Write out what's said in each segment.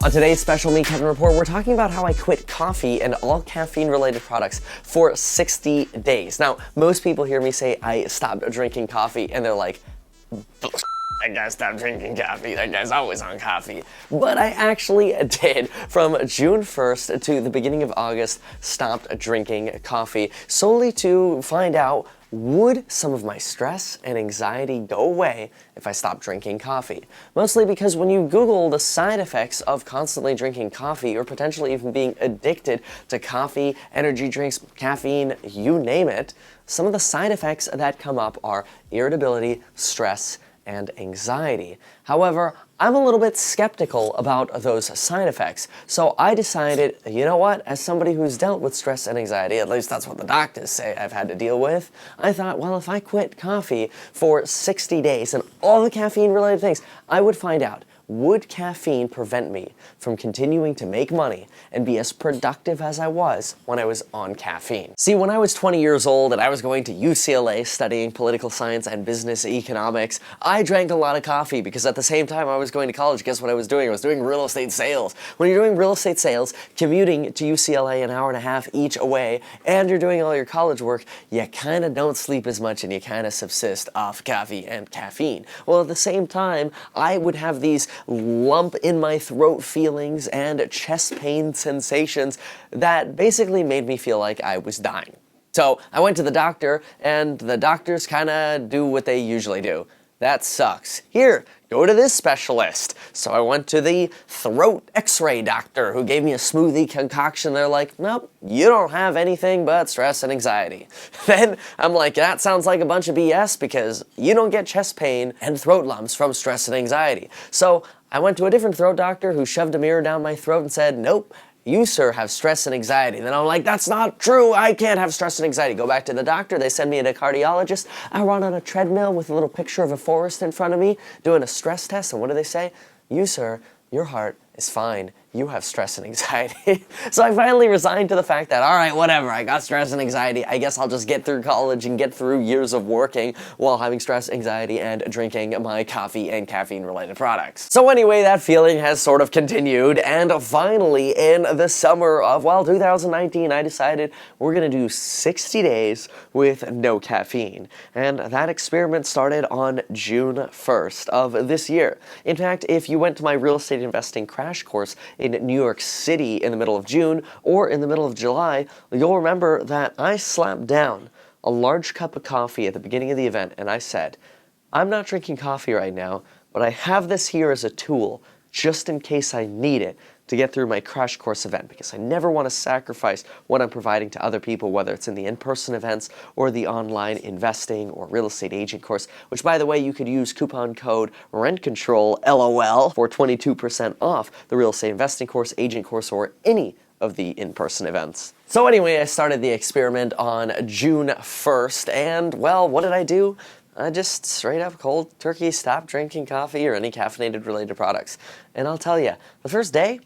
On today's special Me Kevin Report, we're talking about how I quit coffee and all caffeine-related products for 60 days. Now, most people hear me say I stopped drinking coffee and they're like, that guy stopped drinking coffee, that guy's always on coffee. But I actually did. From June 1st to the beginning of August, stopped drinking coffee solely to find out, would some of my stress and anxiety go away if I stopped drinking coffee? Mostly because when you Google the side effects of constantly drinking coffee or potentially even being addicted to coffee, energy drinks, caffeine, you name it, some of the side effects that come up are irritability, stress, and anxiety. However, I'm a little bit skeptical about those side effects. So I decided, you know what, as somebody who's dealt with stress and anxiety, at least that's what the doctors say I've had to deal with, I thought, well, if I quit coffee for 60 days and all the caffeine-related things, I would find out, would caffeine prevent me from continuing to make money and be as productive as I was when I was on caffeine? See, when I was 20 years old and I was going to UCLA studying political science and business economics, I drank a lot of coffee because at the same time I was going to college, guess what I was doing? I was doing real estate sales. When you're doing real estate sales, commuting to UCLA an hour and a half each away, and you're doing all your college work, you kind of don't sleep as much and you kind of subsist off coffee and caffeine. Well, at the same time, I would have these lump in my throat feelings and chest pain sensations that basically made me feel like I was dying. So I went to the doctor, and the doctors kind of do what they usually do. That sucks. Here, go to this specialist. So I went to the throat x-ray doctor who gave me a smoothie concoction. They're like, nope, you don't have anything but stress and anxiety. Then I'm like, that sounds like a bunch of BS because you don't get chest pain and throat lumps from stress and anxiety. So I went to a different throat doctor who shoved a mirror down my throat and said, nope, you, sir, have stress and anxiety. Then I'm like, that's not true. I can't have stress and anxiety. Go back to the doctor. They send me to a cardiologist. I run on a treadmill with a little picture of a forest in front of me doing a stress test. And what do they say? You, sir, your heart is fine. You have stress and anxiety. So I finally resigned to the fact that, all right, whatever, I got stress and anxiety. I guess I'll just get through college and get through years of working while having stress, anxiety, and drinking my coffee and caffeine-related products. So anyway, that feeling has sort of continued, and finally, in the summer of, 2019, I decided we're gonna do 60 days with no caffeine. And that experiment started on June 1st of this year. In fact, if you went to my real estate investing crash course in New York City in the middle of June or in the middle of July, you'll remember that I slapped down a large cup of coffee at the beginning of the event and I said, I'm not drinking coffee right now, but I have this here as a tool just in case I need it to get through my crash course event, because I never want to sacrifice what I'm providing to other people, whether it's in the in-person events or the online investing or real estate agent course, which, by the way, you could use coupon code RENTCONTROL, LOL, for 22% off the real estate investing course, agent course, or any of the in-person events. So anyway, I started the experiment on June 1st, and, well, what did I do? I just straight up cold turkey stopped drinking coffee or any caffeinated related products. And I'll tell you, the first day,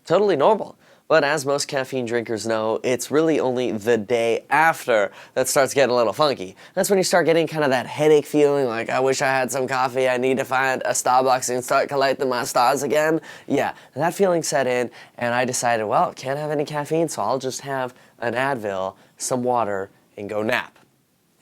totally normal. But as most caffeine drinkers know, it's really only the day after that starts getting a little funky. That's when you start getting kind of that headache feeling, like, I wish I had some coffee, I need to find a Starbucks and start collecting my stars again. Yeah, that feeling set in, and I decided, well, can't have any caffeine, so I'll just have an Advil, some water, and go nap.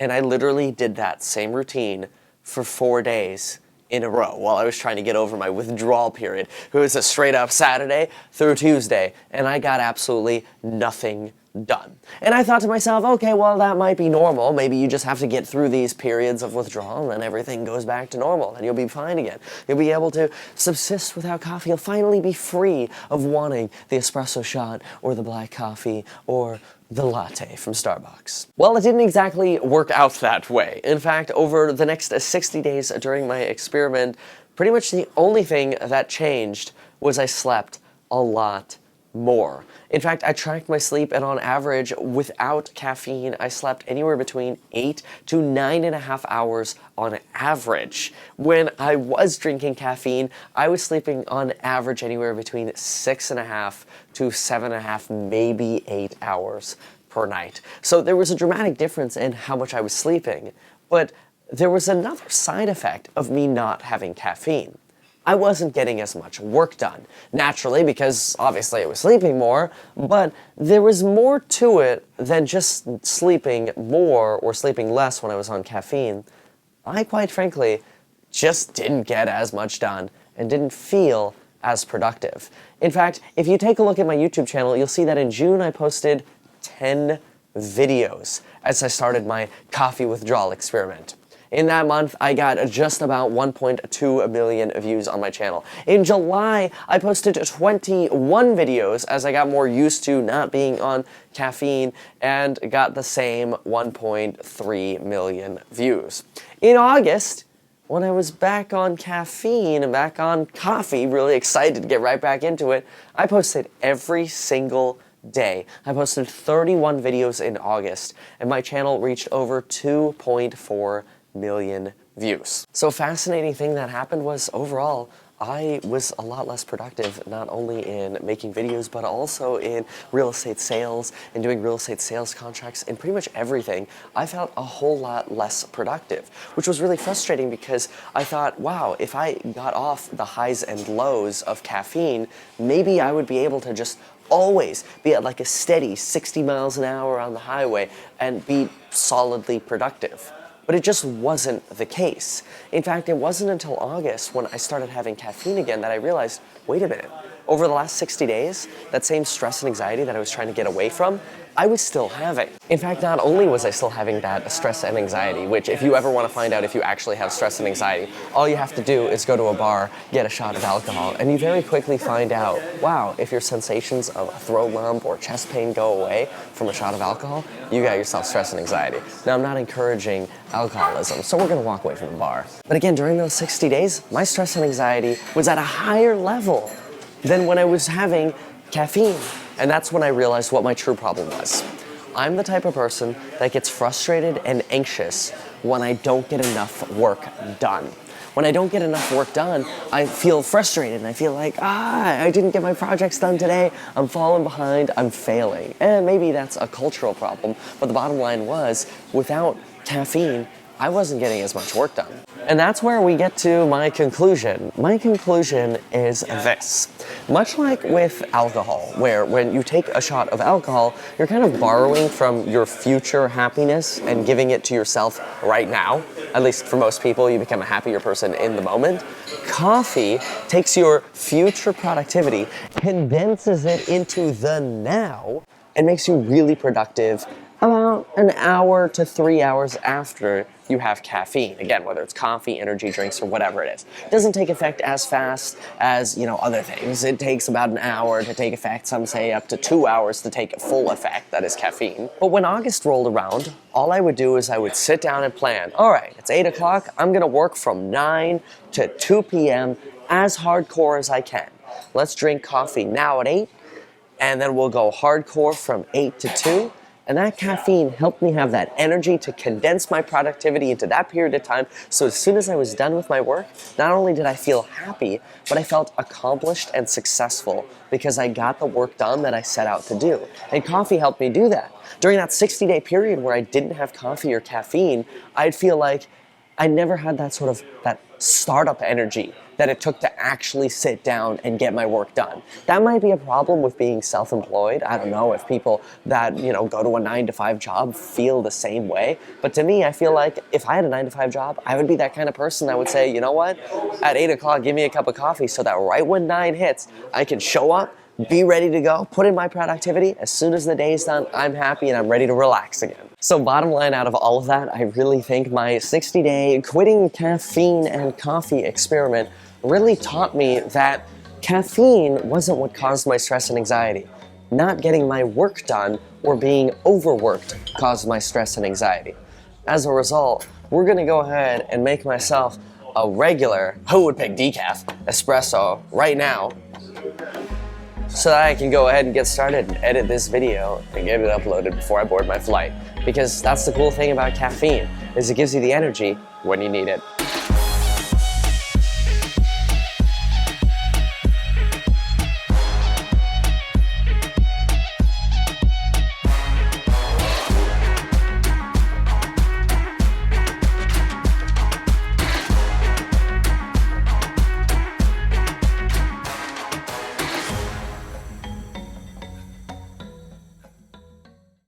And I literally did that same routine for 4 days in a row while I was trying to get over my withdrawal period. It was a straight up Saturday through Tuesday, and I got absolutely nothing done. And I thought to myself, okay, well, that might be normal. Maybe you just have to get through these periods of withdrawal and then everything goes back to normal and you'll be fine again. You'll be able to subsist without coffee. You'll finally be free of wanting the espresso shot or the black coffee or the latte from Starbucks. Well, it didn't exactly work out that way. In fact, over the next 60 days during my experiment, pretty much the only thing that changed was I slept a lot more. In fact, I tracked my sleep, and on average, without caffeine, I slept anywhere between 8 to 9.5 hours on average. When I was drinking caffeine, I was sleeping on average anywhere between 6.5 to 7.5, maybe 8 hours per night. So there was a dramatic difference in how much I was sleeping, but there was another side effect of me not having caffeine. I wasn't getting as much work done. Naturally, because obviously I was sleeping more, but there was more to it than just sleeping more or sleeping less when I was on caffeine. I quite frankly just didn't get as much done and didn't feel as productive. In fact, if you take a look at my YouTube channel, you'll see that in June I posted 10 videos as I started my coffee withdrawal experiment. In that month, I got just about 1.2 million views on my channel. In July, I posted 21 videos as I got more used to not being on caffeine and got the same 1.3 million views. In August, when I was back on caffeine and back on coffee, really excited to get right back into it, I posted every single day. I posted 31 videos in August, and my channel reached over 2.4 million views. So a fascinating thing that happened was overall, I was a lot less productive, not only in making videos, but also in real estate sales and doing real estate sales contracts and pretty much everything. I felt a whole lot less productive, which was really frustrating because I thought, wow, if I got off the highs and lows of caffeine, maybe I would be able to just always be at like a steady 60 miles an hour on the highway and be solidly productive. But it just wasn't the case. In fact, it wasn't until August when I started having caffeine again that I realized, wait a minute, over the last 60 days, that same stress and anxiety that I was trying to get away from, I was still having. In fact, not only was I still having that stress and anxiety, which if you ever want to find out if you actually have stress and anxiety, all you have to do is go to a bar, get a shot of alcohol, and you very quickly find out, wow, if your sensations of a throat lump or chest pain go away from a shot of alcohol, you got yourself stress and anxiety. Now, I'm not encouraging alcoholism, so we're gonna walk away from the bar. But again, during those 60 days, my stress and anxiety was at a higher level than when I was having caffeine. And that's when I realized what my true problem was. I'm the type of person that gets frustrated and anxious when I don't get enough work done. When I don't get enough work done, I feel frustrated and I feel like, I didn't get my projects done today, I'm falling behind, I'm failing. And maybe that's a cultural problem, but the bottom line was, without caffeine, I wasn't getting as much work done. And that's where we get to my conclusion. My conclusion is this. Much like with alcohol, where when you take a shot of alcohol, you're kind of borrowing from your future happiness and giving it to yourself right now. At least for most people, you become a happier person in the moment. Coffee takes your future productivity, condenses it into the now, and makes you really productive about an hour to 3 hours after you have caffeine. Again, whether it's coffee, energy drinks, or whatever it is. It doesn't take effect as fast as, other things. It takes about an hour to take effect. Some say up to 2 hours to take full effect, that is caffeine. But when August rolled around, all I would do is I would sit down and plan. All right, it's 8 o'clock. I'm gonna work from 9 to 2 p.m. as hardcore as I can. Let's drink coffee now at 8, and then we'll go hardcore from 8 to 2. And that caffeine helped me have that energy to condense my productivity into that period of time. So as soon as I was done with my work, not only did I feel happy, but I felt accomplished and successful because I got the work done that I set out to do. And coffee helped me do that. During that 60-day period where I didn't have coffee or caffeine, I'd feel like I never had that sort of that startup energy that it took to actually sit down and get my work done. That might be a problem with being self-employed. I don't know if people that, go to a 9-to-5 job feel the same way. But to me, I feel like if I had a 9-to-5 job, I would be that kind of person that would say, you know what? At 8 o'clock, give me a cup of coffee so that right when 9 hits, I can show up, be ready to go, put in my productivity. As soon as the day's done, I'm happy and I'm ready to relax again. So bottom line out of all of that, I really think my 60-day quitting caffeine and coffee experiment really taught me that caffeine wasn't what caused my stress and anxiety. Not getting my work done or being overworked caused my stress and anxiety. As a result, we're gonna go ahead and make myself a regular, who would pick decaf, espresso right now, so that I can go ahead and get started and edit this video and get it uploaded before I board my flight. Because that's the cool thing about caffeine, is it gives you the energy when you need it.